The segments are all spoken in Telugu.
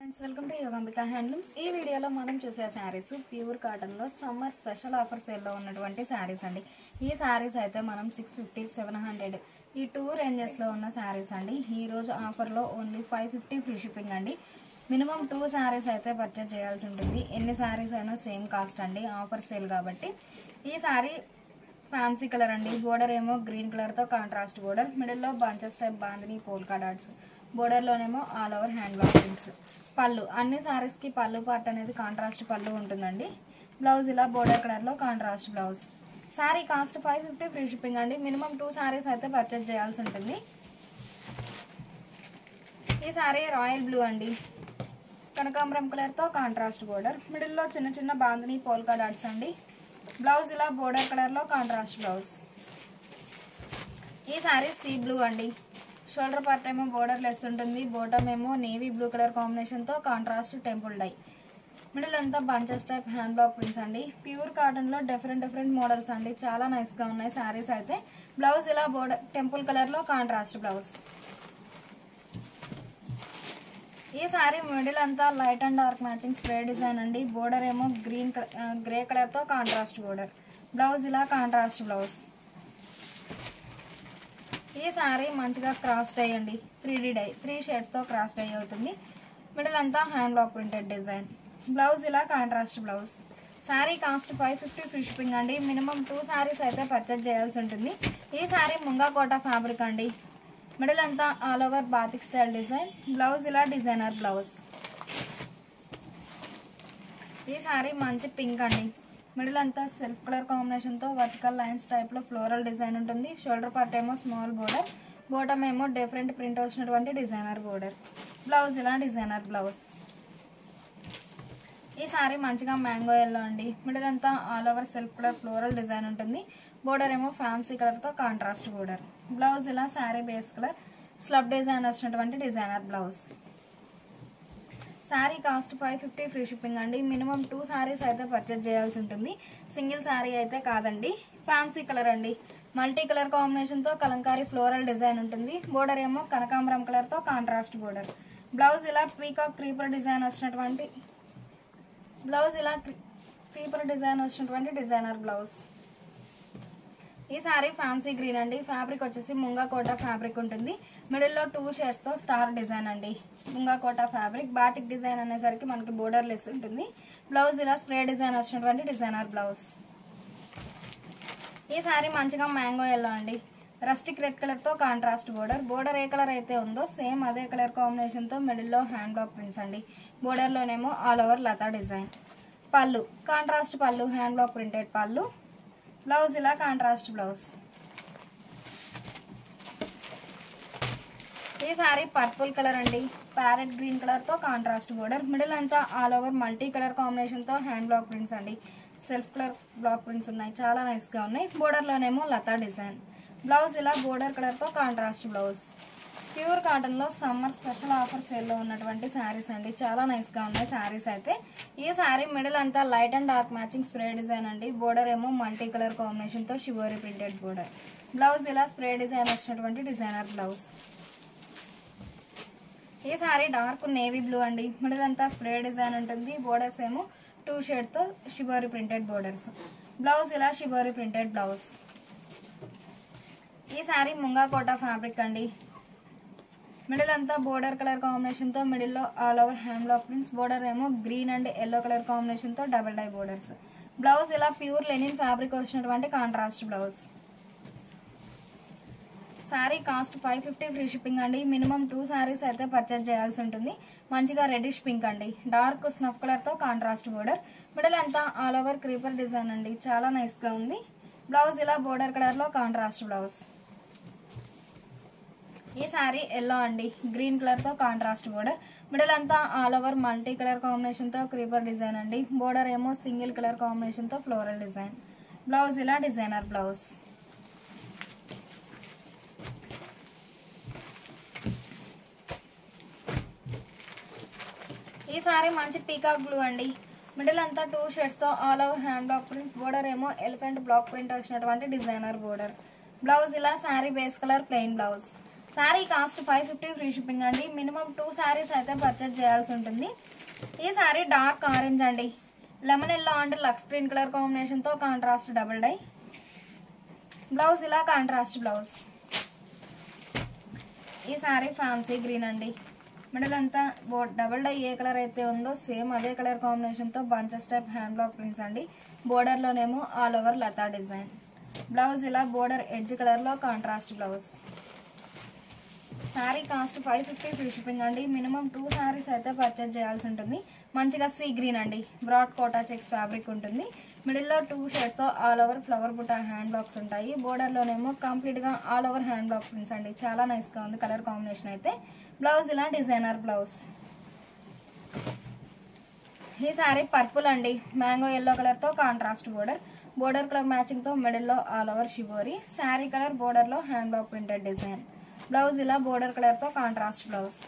Friends welcome to Yogambika handlooms. ఈ వీడియోలో మనం చూసే శారీస్ ప్యూర్ కాటన్లో సమ్మర్ స్పెషల్ ఆఫర్ సేల్లో ఉన్నటువంటి శారీస్ అండి. ఈ శారీస్ అయితే మనం 650, 700 ఈ టూ రేంజెస్లో ఉన్న శారీస్ అండి. ఈరోజు ఆఫర్లో ఓన్లీ 550 ఫ్రీ షిప్పింగ్ అండి. మినిమం 2 శారీస్ అయితే పర్చేజ్ చేయాల్సి ఉంటుంది. ఎన్ని శారీస్ అయినా సేమ్ కాస్ట్ అండి, ఆఫర్ సేల్ కాబట్టి. ఈ శారీ ఫ్యాన్సీ కలర్ అండి. బోర్డర్ ఏమో గ్రీన్ కలర్తో కాంట్రాస్ట్ బోర్డర్, మిడిల్లో bunches type bandhani polka dots, బోర్డర్లోనేమో ఆల్ ఓవర్ హ్యాండ్ బాక్సింగ్స్. పళ్ళు అన్ని శారీస్కి పళ్ళు పార్ట్ అనేది కాంట్రాస్ట్ పళ్ళు ఉంటుందండి. బ్లౌజ్ ఇలా బోర్డర్ కలర్లో contrast blouse. Sari cost 550 free shipping అండి. మినిమం 2 శారీస్ అయితే పర్చేజ్ చేయాల్సి ఉంటుంది. ఈ శారీ రాయల్ బ్లూ అండి, కనకాంబరం కలర్తో కాంట్రాస్ట్ బోర్డర్, మిడిల్లో చిన్న చిన్న బాందిని పోల్కా డాట్స్ అండి. బ్లౌజ్ ఇలా బోర్డర్ కలర్లో కాంట్రాస్ట్ బ్లౌజ్. ఈ శారీ సీ బ్లూ అండి, షోల్డర్ పార్ట్ ఏమో బోర్డర్ లెస్ ఉంటుంది, బోటమ్ ఏమో నేవీ బ్లూ కలర్ కాంబినేషన్తో కాంట్రాస్ట్ టెంపుల్ డై, మిడిల్ అంతా bunches type hand block prints అండి. ప్యూర్ కాటన్లో డిఫరెంట్ మోడల్స్ అండి, చాలా నైస్గా ఉన్నాయి శారీస్ అయితే. బ్లౌజ్ ఇలా బోర్డర్ టెంపుల్ కలర్లో కాంట్రాస్ట్ బ్లౌజ్. ఈ శారీ మిడిల్ అంతా light and dark matching spray design అండి. బోర్డర్ ఏమో గ్రే కలర్తో కాంట్రాస్ట్ బోర్డర్, బ్లౌజ్ ఇలా కాంట్రాస్ట్ బ్లౌజ్. ఈ శారీ మంచిగా క్రాస్ డై అండి, 3D డై, 3 షేడ్స్తో క్రాస్ డై అవుతుంది. మిడిల్ అంతా hand block printed design, blouse ఇలా contrast blouse. Sari cost 550 free shipping అండి. మినిమం 2 శారీస్ అయితే పర్చేజ్ చేయాల్సి ఉంటుంది. ఈ శారీ ముంగా కోట ఫ్యాబ్రిక్ అండి. మిడిల్ అంతా all over batik style design, blouse ఇలా డిజైనర్ బ్లౌజ్. ఈ శారీ మంచి పింక్ అండి, మిడిల్ అంతా సెల్ఫ్ కలర్ కాంబినేషన్తో వర్టికల్ లైన్స్ టైప్లో ఫ్లోరల్ డిజైన్ ఉంటుంది. షోల్డర్ పార్ట్ ఏమో స్మాల్ బోర్డర్, బోటమ్ ఏమో డిఫరెంట్ ప్రింట్ వచ్చినటువంటి డిజైనర్ బోర్డర్, బ్లౌజ్ ఇలా డిజైనర్ బ్లౌజ్. ఈ శారీ మంచిగా మ్యాంగో ఎల్లో అండి, మిడిల్ అంతా all over self colour floral design ఉంటుంది. బోర్డర్ ఏమో ఫ్యాన్సీ కలర్తో కాంట్రాస్ట్ బోర్డర్, బ్లౌజ్ ఇలా sari base colour slub design వచ్చినటువంటి designer blouse. Sari cost 550 free shipping అండి. మినిమం 2 శారీస్ అయితే పర్చేజ్ చేయాల్సి ఉంటుంది. సింగిల్ శారీ అయితే కాదండి. ఫ్యాన్సీ కలర్ అండి, మల్టీ కలర్ కాంబినేషన్తో కలంకారీ ఫ్లోరల్ డిజైన్ ఉంటుంది. బోర్డర్ ఏమో కనకాంబరం కలర్తో కాంట్రాస్ట్ బోర్డర్, బ్లౌజ్ ఇలా పీకాక్ క్రీపర్ డిజైన్ వచ్చినటువంటి డిజైనర్ బ్లౌజ్. ఈ శారీ ఫ్యాన్సీ గ్రీన్ అండి, ఫ్యాబ్రిక్ వచ్చేసి ముంగా కోటా ఫ్యాబ్రిక్ ఉంటుంది. మిడిల్లో 2 షేడ్స్తో స్టార్ డిజైన్ అండి. Munga Kota fabric batik design అనేసరికి మనకి బోర్డర్ లెస్ ఉంటుంది. బ్లౌజ్ ఇలా స్ప్రే డిజైన్ వచ్చినటువంటి డిజైనర్ బ్లౌజ్. ఈ శారీ మంచిగా మ్యాంగో ఎల్లో అండి, రస్టిక్ రెడ్ కలర్తో కాంట్రాస్ట్ బోర్డర్, బోర్డర్ ఏ కలర్ అయితే ఉందో సేమ్ అదే కలర్ కాంబినేషన్తో మిడిల్లో హ్యాండ్ బ్లాక్ ప్రింట్స్ అండి. బోర్డర్లోనేమో ఆల్ ఓవర్ లతా డిజైన్. పళ్ళు కాంట్రాస్ట్ పళ్ళు, హ్యాండ్ బ్లాక్ ప్రింటెడ్ పళ్ళు, బ్లౌజ్ ఇలా కాంట్రాస్ట్ బ్లౌజ్. ఈ శారీ పర్పుల్ కలర్ అండి, ప్యారెట్ గ్రీన్ కలర్తో కాంట్రాస్ట్ బోర్డర్, మిడిల్ అంతా ఆల్ ఓవర్ మల్టీ కలర్ కాంబినేషన్తో హ్యాండ్ బ్లాక్ ప్రింట్స్ అండి. సెల్ఫ్ కలర్ బ్లాక్ ప్రింట్స్ ఉన్నాయి, చాలా నైస్గా ఉన్నాయి. బోర్డర్లోనేమో లతా డిజైన్, బ్లౌజ్ ఇలా బోర్డర్ కలర్తో కాంట్రాస్ట్ బ్లౌజ్. ప్యూర్ కాటన్లో సమ్మర్ స్పెషల్ ఆఫర్ సేల్లో ఉన్నటువంటి శారీస్ అండి, చాలా నైస్గా ఉన్నాయి శారీస్ అయితే. ఈ శారీ మిడిల్ అంతా light and dark matching spray design అండి. బోర్డర్ ఏమో మల్టీ కలర్ కాంబినేషన్తో షివోరీ ప్రింటెడ్ బోర్డర్, బ్లౌజ్ ఇలా స్ప్రే డిజైన్ వచ్చినటువంటి డిజైనర్ బ్లౌజ్. ఈ శారీ డార్క్ నేవీ బ్లూ అండి, మిడిల్ అంతా స్ప్రే డిజైన్ ఉంటుంది. బోర్డర్స్ ఏమో 2 షేడ్స్తో షివోరీ ప్రింటెడ్ బోర్డర్స్, బ్లౌజ్ ఇలా షివోరీ ప్రింటెడ్ బ్లౌజ్. ఈ శారీ ముంగా కోటా ఫ్యాబ్రిక్ అండి, మిడిల్ అంతా బోర్డర్ కలర్ కాంబినేషన్తో మిడిల్లో all over hand block prints, border ఏమో గ్రీన్ అండ్ ఎల్లో కలర్ కాంబినేషన్తో డబల్ డై బోర్డర్స్, బ్లౌజ్ ఇలా ప్యూర్ లెనిన్ ఫ్యాబ్రిక్ వచ్చినటువంటి contrast blouse. Sari cost 550 free shipping అండి. మినిమం 2 శారీస్ అయితే పర్చేజ్ చేయాల్సి ఉంటుంది. మంచిగా రెడ్డిష్ పింక్ అండి, డార్క్ స్నఫ్ కలర్తో కాంట్రాస్ట్ బోర్డర్, మిడిల్ అంతా ఆల్ ఓవర్ క్రీపర్ డిజైన్ అండి, చాలా నైస్గా ఉంది. బ్లౌజ్ ఇలా బోర్డర్ కలర్లో కాంట్రాస్ట్ బ్లౌజ్. ఈ శారీ ఎల్లో అండి, గ్రీన్ కలర్తో కాంట్రాస్ట్ బోర్డర్, మిడిల్ అంతా ఆల్ ఓవర్ మల్టీ కలర్ కాంబినేషన్తో క్రీపర్ డిజైన్ అండి. బోర్డర్ ఏమో సింగిల్ కలర్ కాంబినేషన్తో ఫ్లోరల్ డిజైన్, బ్లౌజ్ ఇలా డిజైనర్ బ్లౌజ్. ఈ శారీ మంచి పీకాక్ బ్లూ అండి, మిడిల్ అంతా 2 షేడ్స్తో all over hand block prints, border ఏమో ఎలిఫెంట్ బ్లాక్ ప్రింట్ వచ్చినటువంటి డిజైనర్ బోర్డర్, బ్లౌజ్ ఇలా sari base colour plain blouse. Sari cost 550 free shipping అండి. మినిమం 2 శారీస్ అయితే పర్చేజ్ చేయాల్సి ఉంటుంది. ఈ శారీ డార్క్ ఆరెంజ్ అండి, lemon yellow and lux green colour కాంబినేషన్తో కాంట్రాస్ట్ డబుల్ డై బ్లౌజ్. ఇలా కాంట్రాస్ట్ బ్లౌజ్. ఈ శారీ ఫ్యాన్సీ గ్రీన్ అండి, మిడిల్ అంతా డబుల్ డై ఏ కలర్ అయితే ఉందో సేమ్ అదే కలర్ కాంబినేషన్తో bunches type hand block prints అండి. బోర్డర్లోనేమో ఆల్ ఓవర్ లతా డిజైన్. బ్లౌజ్ ఇలా బోర్డర్ ఎడ్జ్ కలర్లో contrast blouse. Sari cost 550 free shipping అండి. మినిమం 2 శారీస్ అయితే పర్చేజ్ చేయాల్సి ఉంటుంది. మంచిగా సీ గ్రీన్ అండి, బ్రాడ్ కోటా చెక్స్ ఫ్యాబ్రిక్ ఉంటుంది. మిడిల్లో 2 షేడ్స్తో ఆల్ ఓవర్ ఫ్లవర్ బుటా హ్యాండ్ బ్లాక్స్ ఉంటాయి. బోర్డర్లోనేమో కంప్లీట్గా all over hand block prints అండి. చాలా నైస్గా ఉంది కలర్ కాంబినేషన్ అయితే. బ్లౌజ్ ఇలా డిజైనర్ బ్లౌజ్. ఈ శారీ పర్పుల్ అండి, మ్యాంగో ఎల్లో కలర్తో కాంట్రాస్ట్ బోర్డర్. బోర్డర్ కలర్ మ్యాచింగ్తో మిడిల్లో all over shibori. Sari colour బోర్డర్లో hand block printed design. Blouse ఇలా బోర్డర్ కలర్తో కాంట్రాస్ట్ బ్లౌజ్.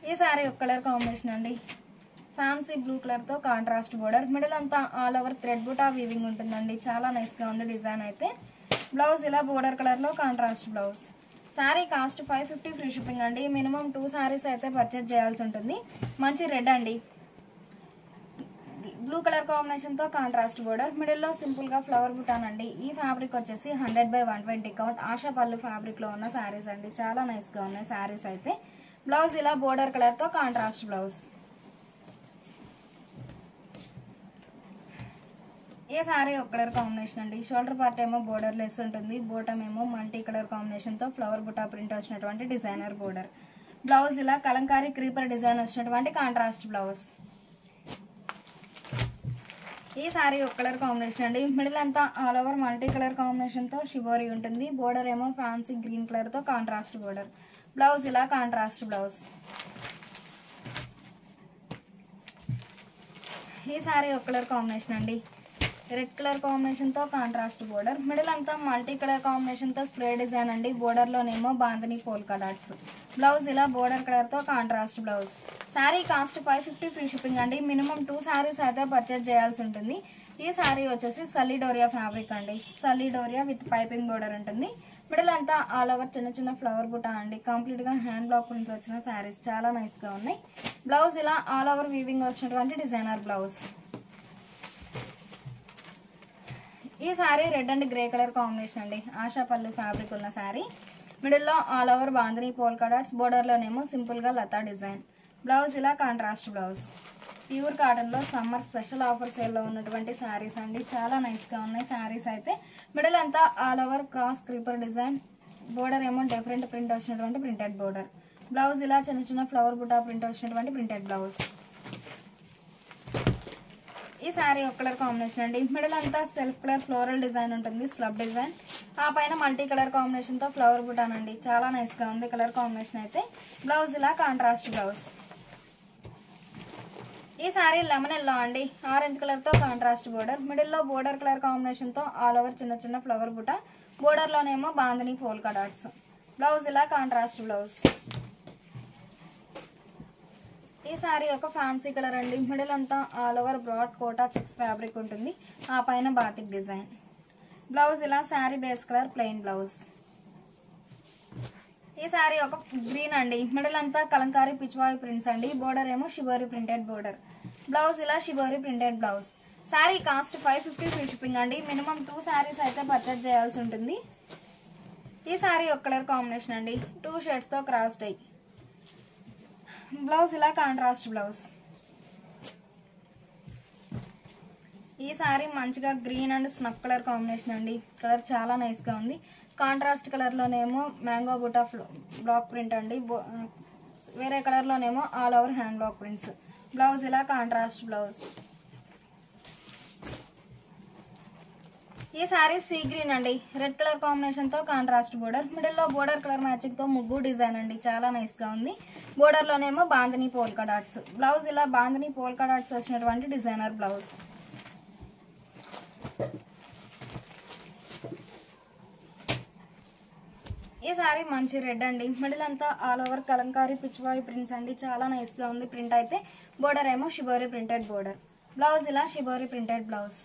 ఈ శారీ ఒక కలర్ కాంబినేషన్ అండి, ఫ్యాన్సీ బ్లూ కలర్తో కాంట్రాస్ట్ బోర్డర్. మిడిల్ అంతా ఆల్ ఓవర్ థ్రెడ్ బుటా వీవింగ్ ఉంటుందండి. చాలా నైస్గా ఉంది డిజైన్ అయితే. బ్లౌజ్ ఇలా బోర్డర్ కలర్లో contrast blouse. Sari cost 550 free shipping అండి. మినిమం 2 శారీస్ అయితే పర్చేజ్ చేయాల్సి ఉంటుంది. మంచి రెడ్ అండి, బ్లూ కలర్ కాంబినేషన్తో కాంట్రాస్ట్ బోర్డర్. మిడిల్లో సింపుల్గా ఫ్లవర్ బుటాన్ అండి. ఈ ఫ్యాబ్రిక్ వచ్చేసి 100/120 కౌంట్ ఆశా పళ్ళు ఫ్యాబ్రిక్లో ఉన్న శారీస్ అండి. చాలా నైస్గా ఉన్నాయి శారీస్ అయితే. బ్లౌజ్ ఇలా బోర్డర్ కలర్తో కాంట్రాస్ట్ బ్లౌజ్. ఈ శారీ ఒక కలర్ కాంబినేషన్ అండి, షోల్డర్ పార్ట్ ఏమో బోర్డర్ లెస్ ఉంటుంది. బోటమ్ ఏమో మల్టీ కలర్ కాంబినేషన్తో ఫ్లవర్ బుటా ప్రింట్ వచ్చినటువంటి డిజైనర్ బోర్డర్. బ్లౌజ్ ఇలా కలంకారీ క్రీపర్ డిజైన్ వచ్చినటువంటి కాంట్రాస్ట్ బ్లౌజ్. ఈ శారీ ఒక కలర్ కాంబినేషన్ అండి, మిడిల్ అంతా ఆల్ ఓవర్ మల్టీ కలర్ కాంబినేషన్తో షిబోరి ఉంటుంది. బోర్డర్ ఏమో ఫ్యాన్సీ గ్రీన్ కలర్తో కాంట్రాస్ట్ బోర్డర్. బ్లౌజ్ ఇలా కాంట్రాస్ట్ బ్లౌజ్. ఈ శారీ ఒక కలర్ కాంబినేషన్ అండి, రెడ్ కలర్ కాంబినేషన్తో కాంట్రాస్ట్ బోర్డర్. మిడిల్ అంతా మల్టీ కలర్ కాంబినేషన్తో స్ప్రే డిజైన్ అండి. బోర్డర్లోనేమో బాందని పోల్కా డాట్స్. బ్లౌజ్ ఇలా బోర్డర్ కలర్తో contrast blouse. Sari cost 550 free shipping అండి. మినిమం 2 శారీస్ అయితే పర్చేజ్ చేయాల్సి ఉంటుంది. ఈ శారీ వచ్చేసి సల్లిడోరియా ఫ్యాబ్రిక్ అండి, సల్లిడోరియా విత్ పైపింగ్ బోర్డర్ ఉంటుంది. మిడిల్ అంతా ఆల్ ఓవర్ చిన్న చిన్న ఫ్లవర్ బుటా అండి. కంప్లీట్గా హ్యాండ్ బ్లాక్ ప్రింట్స్ వచ్చిన శారీస్ చాలా నైస్గా ఉన్నాయి. బ్లౌజ్ ఇలా ఆల్ ఓవర్ వీవింగ్ వచ్చినటువంటి డిజైనర్ బ్లౌజ్. ఈ sari red and grey colour combination అండి, ఆశా పళ్ళు ఫ్యాబ్రిక్ ఉన్న శారీ. మిడిల్లో all over bandhani polka dots. బోర్డర్లోనేమో సింపుల్గా లతా డిజైన్. బ్లౌజ్ ఇలా కాంట్రాస్ట్ బ్లౌజ్. ప్యూర్ కాటన్లో సమ్మర్ స్పెషల్ ఆఫర్ సేల్లో ఉన్నటువంటి శారీస్ అండి. చాలా నైస్గా ఉన్నాయి శారీస్ అయితే. మిడిల్ అంతా all over cross creeper design. Border ఏమో డిఫరెంట్ ప్రింట్ వచ్చినటువంటి ప్రింటెడ్ బోర్డర్. బ్లౌజ్ ఇలా చిన్న చిన్న ఫ్లవర్ బుటా ప్రింట్ వచ్చినటువంటి ప్రింటెడ్ బ్లౌజ్. ఈ శారీ ఒక కలర్ కాంబినేషన్ అండి, మిడిల్ అంతా సెల్ఫ్ కలర్ ఫ్లోరల్ డిజైన్ ఉంటుంది, స్లబ్ డిజైన్. ఆ పైన మల్టీ కలర్ కాంబినేషన్తో ఫ్లవర్ బుటాన్ అండి. చాలా నైస్గా ఉంది కలర్ కాంబినేషన్ అయితే. బ్లౌజ్ ఇలా కాంట్రాస్ట్ బ్లౌజ్. ఈ శారీ లెమన్ ఎల్లో అండి, ఆరెంజ్ కలర్తో కాంట్రాస్ట్ బోర్డర్. మిడిల్లో బోర్డర్ కలర్ కాంబినేషన్తో ఆల్ ఓవర్ చిన్న చిన్న ఫ్లవర్ బుటా. బోర్డర్లోనేమో బాందని పోల్కా డాట్స్. బ్లౌజ్ ఇలా కాంట్రాస్ట్ బ్లౌజ్. ఈ శారీ ఒక ఫ్యాన్సీ కలర్ అండి, మిడిల్ అంతా all over broad Kota checks fabric ఉంటుంది. ఆ పైన బాతిక్ డిజైన్. బ్లౌజ్ ఇలా sari base colour plain blouse. ఈ శారీ ఒక గ్రీన్ అండి, మిడిల్ అంతా కలంకారీ పిచ్వాయి ప్రింట్స్ అండి. బోర్డర్ ఏమో షిబోరి ప్రింటెడ్ బోర్డర్. బ్లౌజ్ ఇలా shibori printed blouse. Sari cost 550 free shipping అండి. మినిమం 2 శారీస్ అయితే పర్చేజ్ చేయాల్సి ఉంటుంది. ఈ శారీ ఒక కలర్ కాంబినేషన్ అండి, 2 షేడ్స్తో క్రాస్ డై. బ్లౌజ్ ఇలా కాంట్రాస్ట్ బ్లౌజ్. ఈ శారీ మంచిగా green and snuff colour combination అండి. కలర్ చాలా నైస్గా ఉంది. కాంట్రాస్ట్ కలర్లోనేమో మ్యాంగో బుటా బ్లాక్ ప్రింట్ అండి. వేరే కలర్లోనేమో all over hand block prints. Blouse ఇలా కాంట్రాస్ట్ బ్లౌజ్. ఈ శారీ సీ గ్రీన్ అండి, రెడ్ కలర్ కాంబినేషన్తో కాంట్రాస్ట్ బోర్డర్. మిడిల్లో బోర్డర్ కలర్ మ్యాచింగ్తో ముగ్గు డిజైన్ అండి. చాలా నైస్గా ఉంది. బోర్డర్లోనేమో బాందని పోల్కా డాట్స్. బ్లౌజ్ ఇలా బాందని పోల్కా డాట్స్ వచ్చినటువంటి డిజైనర్ బ్లౌజ్. ఈ శారీ మంచి రెడ్ అండి, మిడిల్ అంతా all over Kalamkari Pichwai prints అండి. చాలా నైస్గా ఉంది ప్రింట్ అయితే. బోర్డర్ ఏమో షిబోరి ప్రింటెడ్ బోర్డర్. బ్లౌజ్ ఇలా షిబోరి ప్రింటెడ్ బ్లౌజ్.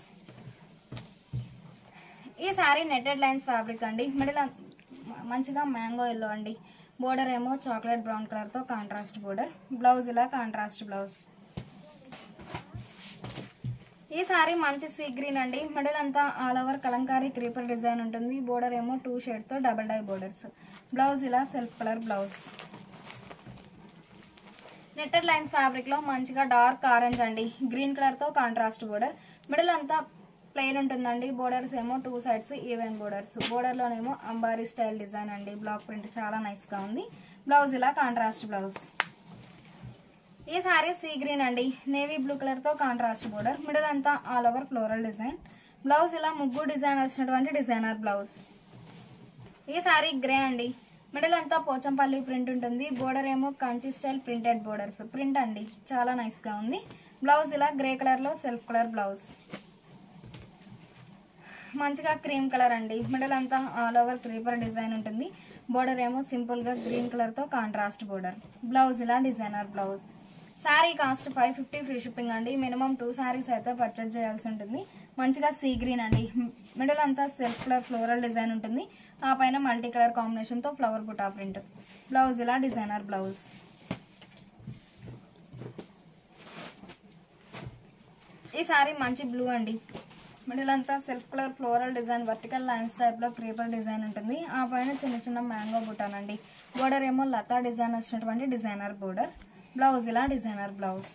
ఈ శారీ నెట్టెడ్ లైన్స్ ఫ్యాబ్రిక్ అండి. మిడిల్ మంచిగా మ్యాంగో ఎల్లో అండి. బోర్డర్ ఏమో చాక్లెట్ బ్రౌన్ కలర్తో కాంట్రాస్ట్ బోర్డర్. బ్లౌజ్ ఇలా కాంట్రాస్ట్ బ్లౌజ్. ఈ శారీ మంచి సీ గ్రీన్ అండి. మిడిల్ అంతా all over Kalamkari creeper design ఉంటుంది. బోర్డర్ ఏమో 2 షేడ్స్తో డబుల్ డై బోర్డర్స్. బ్లౌజ్ ఇలా self colour blouse. Netted lines ఫ్యాబ్రిక్లో మంచిగా డార్క్ ఆరెంజ్ అండి. గ్రీన్ కలర్తో కాంట్రాస్ట్ బోర్డర్. మిడిల్ అంతా ప్లెయిన్ ఉంటుందండి. బోర్డర్స్ ఏమో 2 సైడ్స్ ఈవెన్ బోర్డర్స్. బోర్డర్లోనేమో అంబారీ స్టైల్ డిజైన్ అండి. బ్లాక్ ప్రింట్ చాలా నైస్గా ఉంది. బ్లౌజ్ ఇలా కాంట్రాస్ట్ బ్లౌజ్. ఈ శారీ సీ గ్రీన్ అండి. నేవీ బ్లూ కలర్తో కాంట్రాస్ట్ బోర్డర్. మిడిల్ అంతా all over floral design. Blouse ఇలా ముగ్గు డిజైన్ వచ్చినటువంటి డిజైనర్ బ్లౌజ్. ఈ శారీ గ్రే అండి. మిడిల్ అంతా పోచంపల్లి ప్రింట్ ఉంటుంది. బోర్డర్ ఏమో Kanchi style printed borders. Print అండి చాలా నైస్గా ఉంది. బ్లౌజ్ ఇలా గ్రే కలర్లో సెల్ఫ్ కలర్ బ్లౌజ్. మంచిగా క్రీమ్ కలర్ అండి. మిడిల్ అంతా ఆల్ ఓవర్ క్రీపర్ డిజైన్ ఉంటుంది. బోర్డర్ ఏమో సింపుల్గా గ్రీన్ కలర్తో కాంట్రాస్ట్ బోర్డర్. బ్లౌజ్ ఇలా designer blouse. Sari cost 550 free shipping అండి. మినిమం 2 శారీస్ అయితే పర్చేజ్ చేయాల్సి ఉంటుంది. మంచిగా సీ గ్రీన్ అండి. మిడిల్ అంతా సెల్ఫ్ కలర్ ఫ్లోరల్ డిజైన్ ఉంటుంది. ఆ పైన మల్టీ కలర్ కాంబినేషన్తో ఫ్లవర్ బుటా ప్రింట్. బ్లౌజ్ ఇలా డిజైనర్ బ్లౌజ్. ఈ శారీ మంచి బ్లూ అండి. మిడిల్ అంతా self colour floral design vertical lines టైప్లో క్రీపర్ డిజైన్ ఉంటుంది. ఆ పైన చిన్న చిన్న మ్యాంగో బుటాన్ అండి. బోర్డర్ ఏమో లతా డిజైన్ వచ్చినటువంటి డిజైనర్ బోర్డర్. బ్లౌజ్ ఇలా డిజైనర్ బ్లౌజ్.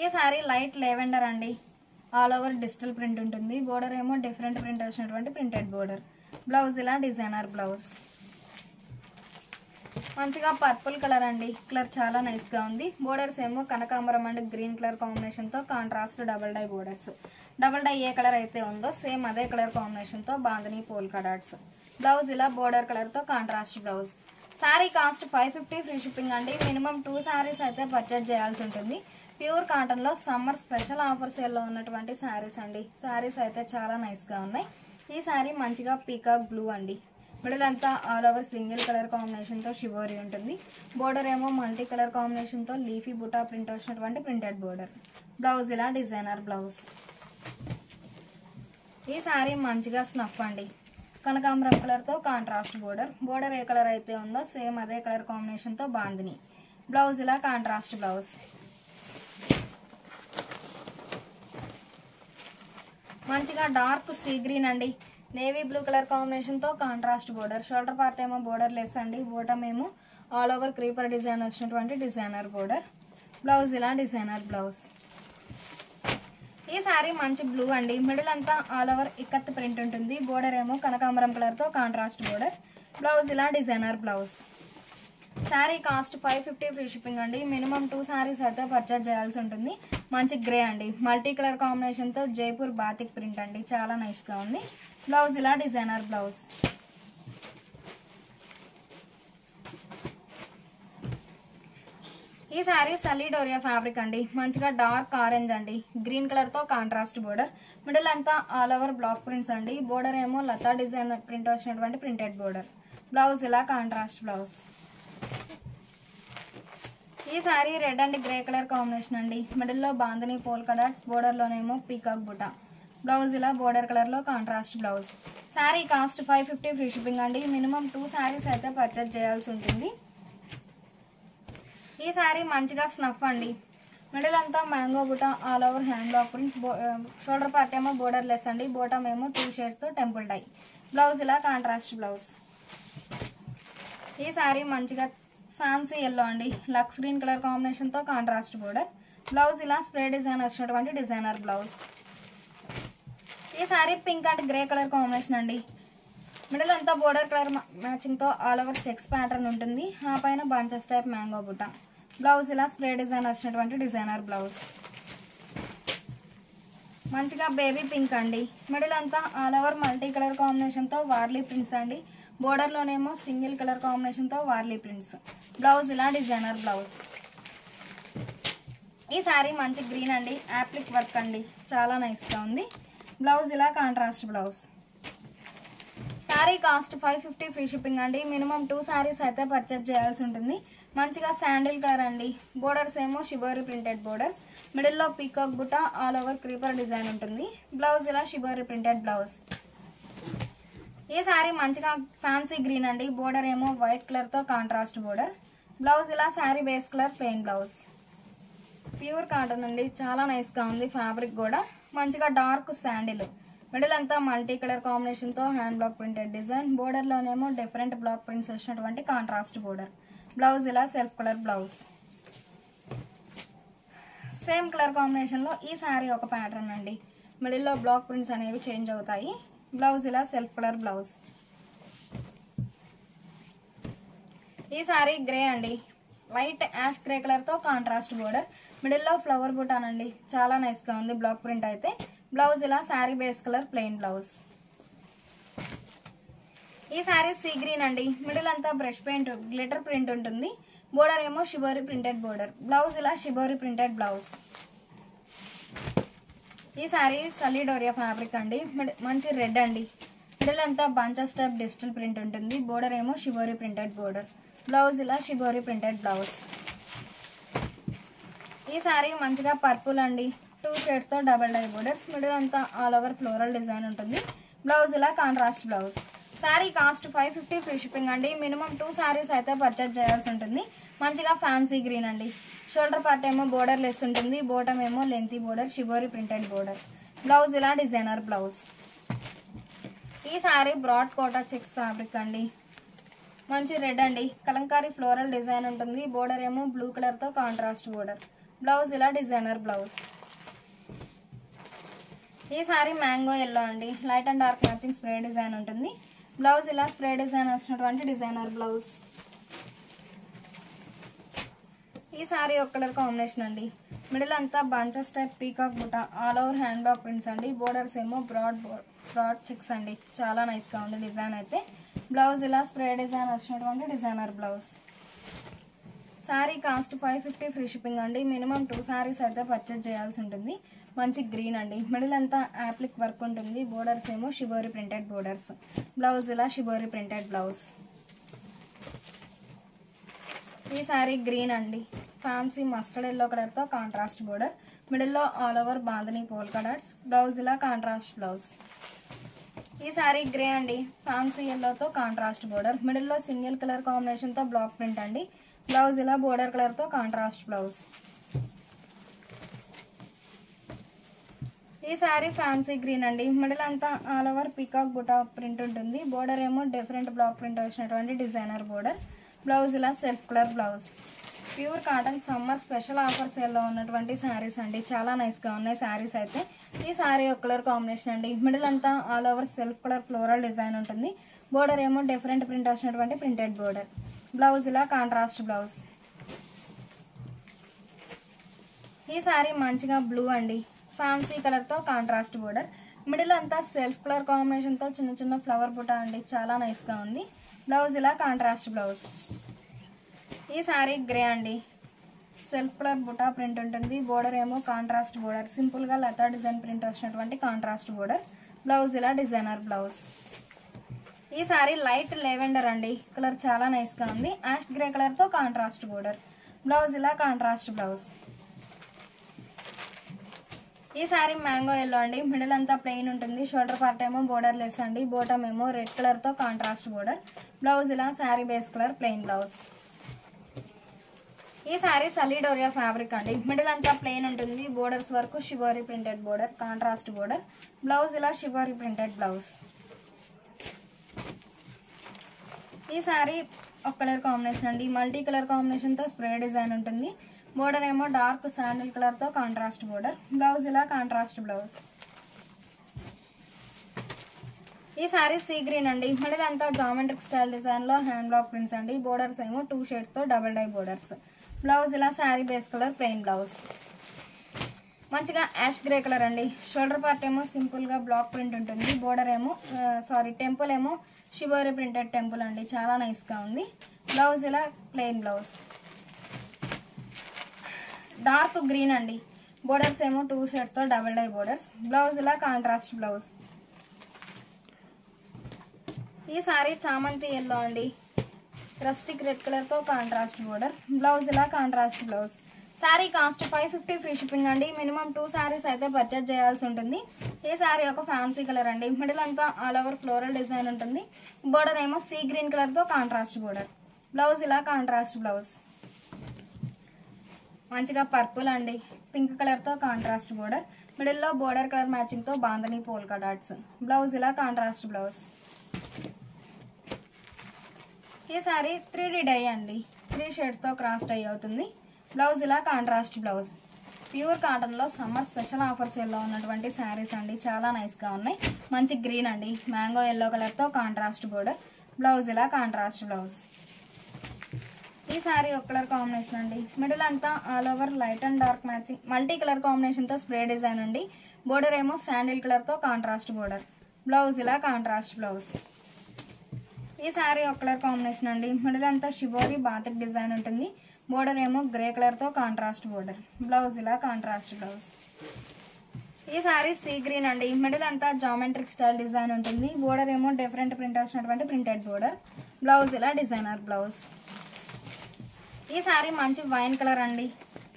ఈ శారీ లైట్ లెవెండర్ అండి. ఆల్ ఓవర్ డిజిటల్ ప్రింట్ ఉంటుంది. బోర్డర్ ఏమో డిఫరెంట్ ప్రింట్ వచ్చినటువంటి ప్రింటెడ్ బోర్డర్. బ్లౌజ్ ఇలా డిజైనర్ బ్లౌజ్. మంచిగా పర్పుల్ కలర్ అండి. కలర్ చాలా నైస్గా ఉంది. బోర్డర్స్ ఏమో కనకాంబరం అండ్ గ్రీన్ కలర్ కాంబినేషన్తో contrast double dye borders. Double dye ఏ కలర్ అయితే ఉందో సేమ్ అదే కలర్ కాంబినేషన్తో బాందని పోల్కా డాట్స్. బ్లౌజ్ ఇలా బోర్డర్ కలర్తో contrast blouse. Sari cost 550 free shipping అండి. మినిమం 2 శారీస్ అయితే పర్చేజ్ చేయాల్సి ఉంటుంది. ప్యూర్ కాటన్లో సమ్మర్ స్పెషల్ ఆఫర్ సేల్లో ఉన్నటువంటి శారీస్ అండి. శారీస్ అయితే చాలా నైస్గా ఉన్నాయి. ఈ శారీ మంచిగా పీకాక్ బ్లూ అండి. మిడిల్ అంతా ఆల్ ఓవర్ సింగిల్ కలర్ కాంబినేషన్తో షివోరీ ఉంటుంది. బోర్డర్ ఏమో మల్టీ కలర్ కాంబినేషన్తో లీఫీ బుటా ప్రింట్ వచ్చినటువంటి ప్రింటెడ్ బోర్డర్. బ్లౌజ్ ఇలా డిజైనర్ బ్లౌజ్. ఈ శారీ మంచిగా స్నఫ్ అండి. కనకాంబరం కలర్తో కాంట్రాస్ట్ బోర్డర్. బోర్డర్ ఏ కలర్ అయితే ఉందో సేమ్ అదే కలర్ కాంబినేషన్తో బాందిని. బ్లౌజ్ ఇలా కాంట్రాస్ట్ బ్లౌజ్. మంచిగా డార్క్ సీ గ్రీన్ అండి. నేవీ బ్లూ కలర్ కాంబినేషన్తో కాంట్రాస్ట్ బోర్డర్. షోల్డర్ పార్ట్ ఏమో బోర్డర్ లెస్ అండి. బోటమ్ ఏమో ఆల్ ఓవర్ క్రీపర్ డిజైన్ వచ్చినటువంటి డిజైనర్ బోర్డర్. బ్లౌజ్ ఇలా డిజైనర్ బ్లౌజ్. ఈ శారీ మంచి బ్లూ అండి. మిడిల్ అంతా ఆల్ ఓవర్ ఇక్కత్ ప్రింట్ ఉంటుంది. బోర్డర్ ఏమో కనకాంబరం కలర్తో కాంట్రాస్ట్ బోర్డర్. బ్లౌజ్ ఇలా designer blouse. Sari cost 550 free shipping అండి. మినిమం 2 శారీస్ అయితే పర్చేజ్ చేయాల్సి ఉంటుంది. మంచి గ్రే అండి. మల్టీ కలర్ కాంబినేషన్తో జైపూర్ బాతిక్ ప్రింట్ అండి. చాలా నైస్గా ఉంది. బ్లౌజ్ ఇలా డిజైనర్ బ్లౌజ్. ఈ శారీ సలీడోరియా ఫ్యాబ్రిక్ అండి. మంచిగా డార్క్ ఆరెంజ్ అండి. గ్రీన్ కలర్తో కాంట్రాస్ట్ బోర్డర్. మిడిల్ అంతా ఆల్ ఓవర్ బ్లాక్ ప్రింట్స్ అండి. బోర్డర్ ఏమో లతా డిజైన్ ప్రింట్ వచ్చినటువంటి ప్రింటెడ్ బోర్డర్. బ్లౌజ్ ఇలా కాంట్రాస్ట్ బ్లౌజ్. ఈ sari red and grey colour combination అండి. మిడిల్లో బాందని పోల్కా డాట్స్. బోర్డర్లోనేమో పీకాక్ బుటా. బ్లౌజ్ ఇలా బోర్డర్ కలర్లో contrast blouse. Sari cost 550 free shipping అండి. మినిమం 2 శారీస్ అయితే పర్చేజ్ చేయాల్సి ఉంటుంది. ఈ శారీ మంచిగా స్నఫ్ అండి. మిడిల్ అంతా mango buta all over hand block prints. Shoulder part ఏమో బోర్డర్ లెస్ అండి. బోటమ్ ఏమో 2 షేడ్స్తో టెంపుల్ డై. బ్లౌజ్ ఇలా కాంట్రాస్ట్ బ్లౌజ్. ఈ శారీ మంచిగా ఫ్యాన్సీ ఎల్లో అండి. లక్స్ గ్రీన్ కలర్ కాంబినేషన్తో కాంట్రాస్ట్ బోర్డర్. బ్లౌజ్ ఇలా స్ప్రే డిజైన్ వచ్చినటువంటి డిజైనర్ బ్లౌజ్. ఈ sari pink and grey colour combination అండి. మిడిల్ అంతా బోర్డర్ కలర్ మ్యాచింగ్తో ఆల్ ఓవర్ చెక్స్ ప్యాటర్న్ ఉంటుంది. ఆ పైన bunches type mango buta. Blouse ఇలా స్ప్రే డిజైన్ వచ్చినటువంటి డిజైనర్ బ్లౌజ్. మంచిగా బేబీ పింక్ అండి. మిడిల్ అంతా ఆల్ ఓవర్ మల్టీ కలర్ కాంబినేషన్తో వార్లీ ప్రింట్స్ అండి. బోర్డర్లోనేమో సింగిల్ కలర్ కాంబినేషన్తో వార్లీ ప్రింట్స్. బ్లౌజ్ ఇలా డిజైనర్ బ్లౌజ్. ఈ శారీ మంచి గ్రీన్ అండి. యాప్లిక్ వర్క్ అండి. చాలా నైస్గా ఉంది. బ్లౌజ్ ఇలా contrast blouse. Sari cost 550 free shipping అండి. మినిమం 2 శారీస్ అయితే పర్చేజ్ చేయాల్సి ఉంటుంది. మంచిగా శాండిల్ కలర్ అండి. బోర్డర్స్ ఏమో షిబోరి ప్రింటెడ్ బోర్డర్స్, మిడిల్లో పీకాక్ బుట్ట, ఆల్ ఓవర్ క్రీపర్ డిజైన్ ఉంటుంది. బ్లౌజ్ ఇలా షిబోరి ప్రింటెడ్ బ్లౌజ్. ఈ శారీ మంచిగా ఫ్యాన్సీ గ్రీన్ అండి. బోర్డర్ ఏమో వైట్ కలర్తో కాంట్రాస్ట్ బోర్డర్. బ్లౌజ్ ఇలా sari base colour plain blouse. Pure cotton అండి, చాలా నైస్గా ఉంది. ఫ్యాబ్రిక్ కూడా మంచిగా డార్క్ శాండిల్, మిడిల్ అంతా మల్టీ కలర్ కాంబినేషన్తో హ్యాండ్ బ్లాక్ ప్రింటెడ్ డిజైన్. బోర్డర్లోనేమో డిఫరెంట్ బ్లాక్ ప్రింట్స్ వచ్చినటువంటి కాంట్రాస్ట్ బోర్డర్. బ్లౌజ్ ఇలా self colour blouse. Same colour కాంబినేషన్లో ఈ శారీ ఒక ప్యాటర్న్ అండి. మిడిల్లో బ్లాక్ ప్రింట్స్ అనేవి చేంజ్ అవుతాయి. బ్లౌజ్ ఇలా సెల్ఫ్ కలర్ బ్లౌజ్. ఈ శారీ గ్రే అండి. వైట్ యాష్ గ్రే కలర్తో కాంట్రాస్ట్ బోర్డర్, మిడిల్లో ఫ్లవర్ బుటానండి. చాలా నైస్గా ఉంది బ్లాక్ ప్రింట్ అయితే. బ్లౌజ్ ఇలా sari base colour plain blouse. ఈ శారీ సీ గ్రీన్ అండి. మిడిల్ అంతా బ్రష్ పెయింట్ గ్లిటర్ ప్రింట్ ఉంటుంది. బోర్డర్ ఏమో షిబోరి ప్రింటెడ్ బోర్డర్. బ్లౌజ్ ఇలా షిబోరి ప్రింటెడ్ బ్లౌజ్. ఈ శారీ సలీడోరియా ఫ్యాబ్రిక్ అండి. మంచి రెడ్ అండి. మిడిల్ అంతా బంచెస్ టైప్ డిజిటల్ ప్రింట్ ఉంటుంది. బోర్డర్ ఏమో షిబోరి ప్రింటెడ్ బోర్డర్. బ్లౌజ్ ఇలా షిబోరి ప్రింటెడ్ బ్లౌజ్. ఈ శారీ మంచిగా పర్పుల్ అండి. 2 షేడ్స్తో డబల్ డై బోర్డర్స్, మిడిల్ అంతా ఆల్ ఓవర్ ఫ్లోరల్ డిజైన్ ఉంటుంది. బ్లౌజ్ ఇలా contrast blouse. Sari cost 550 free shipping అండి. మినిమం 2 శారీస్ అయితే పర్చేజ్ చేయాల్సి ఉంటుంది. మంచిగా ఫ్యాన్సీ గ్రీన్ అండి. షోల్డర్ పార్ట్ ఏమో బోర్డర్ లెస్ ఉంటుంది. బోటమ్ ఏమో lengthy border, shibori printed border. Blouse ఇలా డిజైనర్ బ్లౌజ్. ఈ sari broad Kota checks fabric అండి. మంచి రెడ్ అండి. కలంకారీ ఫ్లోరల్ డిజైన్ ఉంటుంది. బోర్డర్ ఏమో బ్లూ కలర్తో కాంట్రాస్ట్ బోర్డర్. బ్లౌజ్ ఇలా డిజైనర్ బ్లౌజ్. ఈ శారీ మ్యాంగో ఎల్లో అండి. Light and dark matching spray design ఉంటుంది. బ్లౌజ్ ఇలా స్ప్రే డిజైన్ వచ్చినటువంటి డిజైనర్ బ్లౌజ్. ఈ శారీ ఒక కలర్ కాంబినేషన్ అండి. మిడిల్ అంతా బంచెస్ టైప్ పీకాక్ బుట్ట, all over hand block prints అండి. బోర్డర్స్ ఏమో బ్రాడ్ చెక్స్ అండి. చాలా నైస్గా ఉంది డిజైన్ అయితే. బ్లౌజ్ ఇలా స్ప్రే డిజైన్ వచ్చినటువంటి designer blouse. Sari cost 550 free shipping అండి. మినిమం 2 శారీస్ అయితే పర్చేజ్ చేయాల్సి ఉంటుంది. మంచి గ్రీన్ అండి. మిడిల్ అంతా యాప్లిక్ వర్క్ ఉంటుంది. బోర్డర్స్ ఏమో షిబోరి ప్రింటెడ్ బోర్డర్స్. బ్లౌజ్ ఇలా షిబోరి ప్రింటెడ్ బ్లౌజ్. ఈ శారీ గ్రీన్ అండి. ఫ్యాన్సీ మస్టర్డ్ ఎల్లో కలర్తో కాంట్రాస్ట్ బోర్డర్, మిడిల్లో ఆల్ ఓవర్ బాంధనీ పోల్ కలర్స్. బ్లౌజ్ ఇలా కాంట్రాస్ట్ బ్లౌజ్. ఈ శారీ గ్రే అండి. ఫ్యాన్సీ ఎల్లోతో కాంట్రాస్ట్ బోర్డర్, మిడిల్లో సింగిల్ కలర్ కాంబినేషన్తో బ్లాక్ ప్రింట్ అండి. బ్లౌజ్ ఇలా బోర్డర్ కలర్తో కాంట్రాస్ట్ బ్లౌజ్. ఈ శారీ ఫ్యాన్సీ గ్రీన్ అండి. మిడిల్ అంతా ఆల్ ఓవర్ పీకాక్ బుటా ప్రింట్ ఉంటుంది. బోర్డర్ ఏమో డిఫరెంట్ బ్లాక్ ప్రింట్ వచ్చినటువంటి డిజైనర్ బోర్డర్. బ్లౌజ్ ఇలా self colour blouse. Pure cotton summer special offer సేల్లో ఉన్నటువంటి శారీస్ అండి. చాలా నైస్గా ఉన్నాయి శారీస్ అయితే. ఈ శారీ ఒక కలర్ కాంబినేషన్ అండి. మిడిల్ అంతా all over self colour floral design ఉంటుంది. బోర్డర్ ఏమో డిఫరెంట్ ప్రింట్ వచ్చినటువంటి ప్రింటెడ్ బోర్డర్. బ్లౌజ్ ఇలా కాంట్రాస్ట్ బ్లౌజ్. ఈ శారీ మంచిగా బ్లూ అండి. ఫ్యాన్సీ కలర్తో కాంట్రాస్ట్ బోర్డర్, మిడిల్ అంతా సెల్ఫ్ కలర్ కాంబినేషన్తో చిన్న చిన్న ఫ్లవర్ బుటా అండి. చాలా నైస్గా ఉంది. బ్లౌజ్ ఇలా కాంట్రాస్ట్ బ్లౌజ్. ఈ శారీ గ్రే అండి. సెల్ఫ్ కలర్ బుటా ప్రింట్ ఉంటుంది. బోర్డర్ ఏమో కాంట్రాస్ట్ బోర్డర్, సింపుల్గా లతా డిజైన్ ప్రింట్ వచ్చినటువంటి కాంట్రాస్ట్ బోర్డర్. బ్లౌజ్ ఇలా డిజైనర్ బ్లౌజ్. ఈ శారీ లైట్ లెవెండర్ అండి. కలర్ చాలా నైస్గా ఉంది. యాష్ గ్రే కలర్తో కాంట్రాస్ట్ బోర్డర్. బ్లౌజ్ ఇలా కాంట్రాస్ట్ బ్లౌజ్. ఈ శారీ మ్యాంగో ఎల్లో అండి. మిడిల్ అంతా ప్లెయిన్ ఉంటుంది. షోల్డర్ పార్ట్ ఏమో బోర్డర్ లెస్ అండి. బోటమ్ ఏమో రెడ్ కలర్తో కాంట్రాస్ట్ బోర్డర్. బ్లౌజ్ ఇలా sari base colour plain blouse. ఈ శారీ సలీడోరియా ఫ్యాబ్రిక్ అండి. మిడిల్ అంతా ప్లెయిన్ ఉంటుంది. బోర్డర్స్ వరకు shibori printed border, contrast border. Blouse ఇలా షిబోరి ప్రింటెడ్ బ్లౌజ్. ఈ శారీ ఒక కలర్ కాంబినేషన్ అండి. మల్టీ కలర్ కాంబినేషన్తో స్ప్రే డిజైన్ ఉంటుంది. బోర్డర్ ఏమో డార్క్ శాండిల్ కలర్తో కాంట్రాస్ట్ బోర్డర్. బ్లౌజ్ ఇలా కాంట్రాస్ట్ బ్లౌజ్. ఈ శారీ సీ గ్రీన్ అండి. మిడిల్ అంతా జామెట్రిక్ స్టైల్ డిజైన్లో హ్యాండ్ బ్లాక్ ప్రింట్స్ అండి. బోర్డర్స్ ఏమో 2 షేడ్స్తో డబల్ డై బోర్డర్స్. బ్లౌజ్ ఇలా sari base colour plain blouse. మంచిగా యాష్ గ్రే కలర్ అండి. షోల్డర్ పార్ట్ ఏమో సింపుల్గా బ్లాక్ ప్రింట్ ఉంటుంది. బోర్డర్ ఏమో టెంపుల్ ఏమో షిబోరి ప్రింటెడ్ టెంపుల్ అండి. చాలా నైస్గా ఉంది. బ్లౌజ్ ఇలా ప్లెయిన్ బ్లౌజ్. డార్క్ గ్రీన్ అండి. బోర్డర్స్ ఏమో 2 షేడ్స్తో డబల్ డై బోర్డర్స్. బ్లౌజ్ ఇలా కాంట్రాస్ట్ బ్లౌజ్. ఈ సారీ చామంతి ఎల్లో అండి, రస్టిక్ రెడ్ కలర్తో కాంట్రాస్ట్ బోర్డర్, బ్లౌజ్ ఇలా contrast blouse. Sari cost 550 free shipping అండి. మినిమం 2 శారీస్ అయితే పర్చేజ్ చేయాల్సి ఉంటుంది. ఈ శారీ ఒక ఫ్యాన్సీ కలర్ అండి, మిడిల్ అంతా ఆల్ ఓవర్ ఫ్లోరల్ డిజైన్ ఉంటుంది. బోర్డర్ ఏమో సీ గ్రీన్ కలర్తో కాంట్రాస్ట్ బోర్డర్, బ్లౌజ్ ఇలా కాంట్రాస్ట్ బ్లౌజ్. మంచిగా పర్పుల్ అండి, పింక్ కలర్తో కాంట్రాస్ట్ బోర్డర్, మిడిల్లో బోర్డర్ కలర్ మ్యాచింగ్తో బాందని పోల్కా డాట్స్, బ్లౌజ్ ఇలా కాంట్రాస్ట్ బ్లౌజ్. ఈ సారీ 3D డై అండి, 3 షేడ్స్తో క్రాస్ డై అవుతుంది. బ్లౌజ్ ఇలా కాంట్రాస్ట్ బ్లౌజ్. ప్యూర్ కాటన్లో సమ్మర్ స్పెషల్ ఆఫర్ సేల్లో ఉన్నటువంటి శారీస్ అండి, చాలా నైస్గా ఉన్నాయి. మంచి గ్రీన్ అండి, మ్యాంగో ఎల్లో కలర్తో కాంట్రాస్ట్ బోర్డర్, బ్లౌజ్ ఇలా కాంట్రాస్ట్ బ్లౌజ్. ఈ శారీ ఒక కలర్ కాంబినేషన్ అండి, మిడిల్ అంతా all over light and dark matching multi colour కాంబినేషన్తో స్ప్రే డిజైన్ అండి. బోర్డర్ ఏమో శాండిల్ కలర్తో కాంట్రాస్ట్ బోర్డర్, బ్లౌజ్ ఇలా కాంట్రాస్ట్ బ్లౌజ్. ఈ శారీ ఒక కలర్ కాంబినేషన్ అండి, మిడిల్ అంతా షిబోరి బాతిక్ డిజైన్ ఉంటుంది. బోర్డర్ ఏమో గ్రే కలర్తో కాంట్రాస్ట్ బోర్డర్, బ్లౌజ్ ఇలా కాంట్రాస్ట్ బ్లౌజ్. ఈ శారీ సీ గ్రీన్ అండి, మిడిల్ అంతా జామెట్రిక్ స్టైల్ డిజైన్ ఉంటుంది. బోర్డర్ ఏమో డిఫరెంట్ ప్రింట్ వచ్చినటువంటి ప్రింటెడ్ బోర్డర్, బ్లౌజ్ ఇలా డిజైనర్ బ్లౌజ్. ఈ శారీ మంచి వైన్ కలర్ అండి,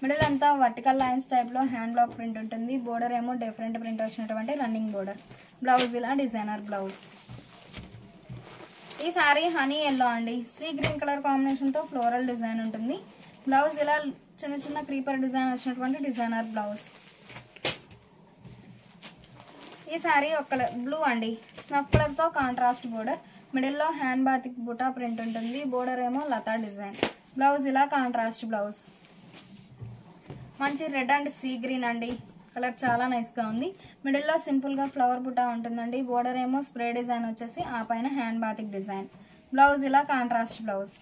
మిడిల్ అంతా వర్టికల్ లైన్స్ టైప్లో హ్యాండ్ బ్లాక్ ప్రింట్ ఉంటుంది. బోర్డర్ ఏమో డిఫరెంట్ ప్రింట్ వచ్చినటువంటి రన్నింగ్ బోర్డర్, బ్లౌజ్ ఇలా డిజైనర్ బ్లౌజ్. ఈ శారీ హనీ ఎల్లో అండి, సీ గ్రీన్ కలర్ కాంబినేషన్తో ఫ్లోరల్ డిజైన్ ఉంటుంది. బ్లౌజ్ ఇలా చిన్న చిన్న క్రీపర్ డిజైన్ వచ్చినటువంటి డిజైనర్ బ్లౌజ్. ఈ శారీ ఒక కలర్ బ్లూ అండి, స్నఫ్ కలర్తో కాంట్రాస్ట్ బోర్డర్, మిడిల్లో హ్యాండ్ బాతిక్ బుటా ప్రింట్ ఉంటుంది. బోర్డర్ ఏమో లతా డిజైన్, బ్లౌజ్ ఇలా కాంట్రాస్ట్ బ్లౌజ్. మంచి రెడ్ అండ్ సీ గ్రీన్ అండి, కలర్ చాలా నైస్గా ఉంది. మిడిల్లో సింపుల్గా ఫ్లవర్ బుటా ఉంటుందండి. బోర్డర్ ఏమో స్ప్రే డిజైన్ వచ్చేసి ఆ పైన హ్యాండ్ బాతిక్ డిజైన్, బ్లౌజ్ ఇలా కాంట్రాస్ట్ బ్లౌజ్.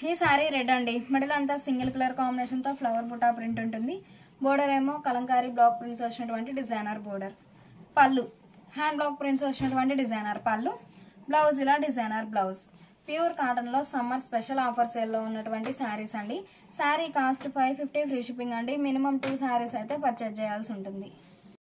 ఈ శారీ రెడ్ అండి, మిడిల్ అంతా సింగిల్ కలర్ కాంబినేషన్తో ఫ్లవర్ బుటా ప్రింట్ ఉంటుంది. బోర్డర్ ఏమో కలంకారీ బ్లాక్ ప్రింట్స్ వచ్చినటువంటి డిజైనర్ బోర్డర్. పళ్ళు హ్యాండ్ బ్లాక్ ప్రింట్స్ వచ్చినటువంటి డిజైనర్ పళ్ళు, బ్లౌజ్ ఇలా డిజైనర్ బ్లౌజ్. ప్యూర్ కాటన్లో సమ్మర్ స్పెషల్ ఆఫర్ సేల్లో ఉన్నటువంటి శారీస్ అండి. శారీ కాస్ట్ 550 ఫ్రీ షిప్పింగ్ అండి. మినిమం 2 శారీస్ అయితే పర్చేజ్ చేయాల్సి ఉంటుంది.